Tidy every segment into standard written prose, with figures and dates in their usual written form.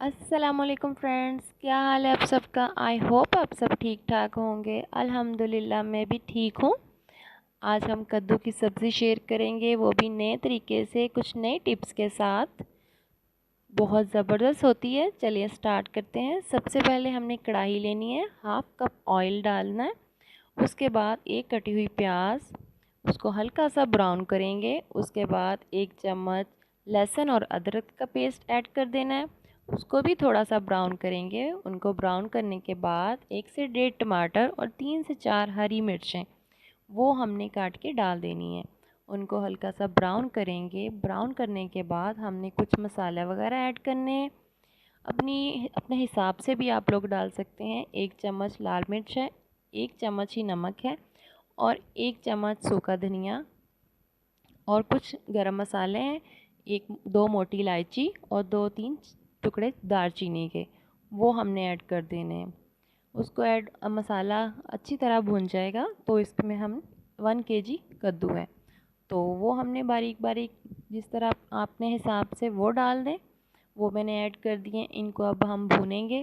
अस्सलामुअलैकुम फ्रेंड्स, क्या हाल है आप सबका। आई होप आप सब ठीक ठाक होंगे। अल्हम्दुलिल्लाह मैं भी ठीक हूँ। आज हम कद्दू की सब्ज़ी शेयर करेंगे, वो भी नए तरीके से, कुछ नए टिप्स के साथ। बहुत ज़बरदस्त होती है। चलिए स्टार्ट करते हैं। सबसे पहले हमने कढ़ाई लेनी है, हाफ़ कप ऑयल डालना है। उसके बाद एक कटी हुई प्याज, उसको हल्का सा ब्राउन करेंगे। उसके बाद एक चम्मच लहसुन और अदरक का पेस्ट ऐड कर देना है, उसको भी थोड़ा सा ब्राउन करेंगे। उनको ब्राउन करने के बाद 1 से 1.5 टमाटर और 3 से 4 हरी मिर्चें वो हमने काट के डाल देनी है। उनको हल्का सा ब्राउन करेंगे। ब्राउन करने के बाद हमने कुछ मसाला वगैरह ऐड करने हैं। अपने हिसाब से भी आप लोग डाल सकते हैं। 1 चम्मच लाल मिर्च है, 1 चम्मच ही नमक है और 1 चम्मच सूखा धनिया और कुछ गरम मसाले हैं, एक दो मोटी इलायची और 2-3 टुकड़े दालचीनी के, वो हमने ऐड कर देने हैं। उसको मसाला अच्छी तरह भून जाएगा तो इसमें हम 1 kg कद्दू है तो वो हमने बारीक बारीक जिस तरह आपने हिसाब से वो डाल दें, वो मैंने ऐड कर दिए। इनको अब हम भूनेंगे।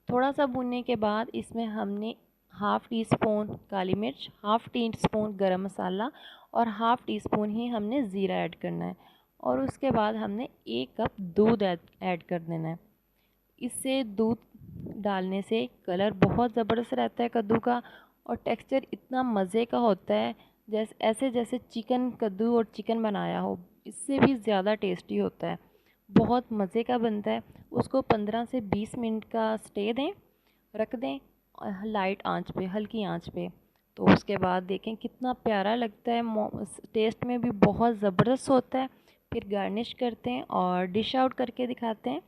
थोड़ा सा भूनने के बाद इसमें हमने हाफ़ टी स्पून काली मिर्च, हाफ़ टी स्पून गरम मसाला और हाफ़ टी स्पून ही हमने ज़ीरा ऐड करना है। और उसके बाद हमने 1 कप दूध ऐड कर देना है। इससे दूध डालने से कलर बहुत ज़बरदस्त रहता है कद्दू का, और टेक्सचर इतना मज़े का होता है, जैसे चिकन कद्दू और चिकन बनाया हो, इससे भी ज़्यादा टेस्टी होता है। बहुत मज़े का बनता है। उसको 15 से 20 मिनट का स्टे दें, रख दें लाइट आंच पे, हल्की आंच पे। तो उसके बाद देखें कितना प्यारा लगता है, टेस्ट में भी बहुत ज़बरदस्त होता है। फिर गार्निश करते हैं और डिश आउट करके दिखाते हैं।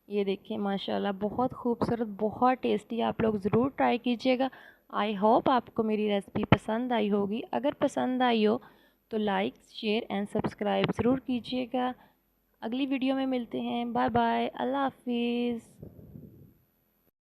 ये देखिए माशाल्लाह बहुत खूबसूरत, बहुत टेस्टी। आप लोग ज़रूर ट्राई कीजिएगा। आई होप आपको मेरी रेसिपी पसंद आई होगी। अगर पसंद आई हो तो लाइक शेयर एंड सब्सक्राइब ज़रूर कीजिएगा। अगली वीडियो में मिलते हैं। बाय बाय, अल्लाह हाफिज़।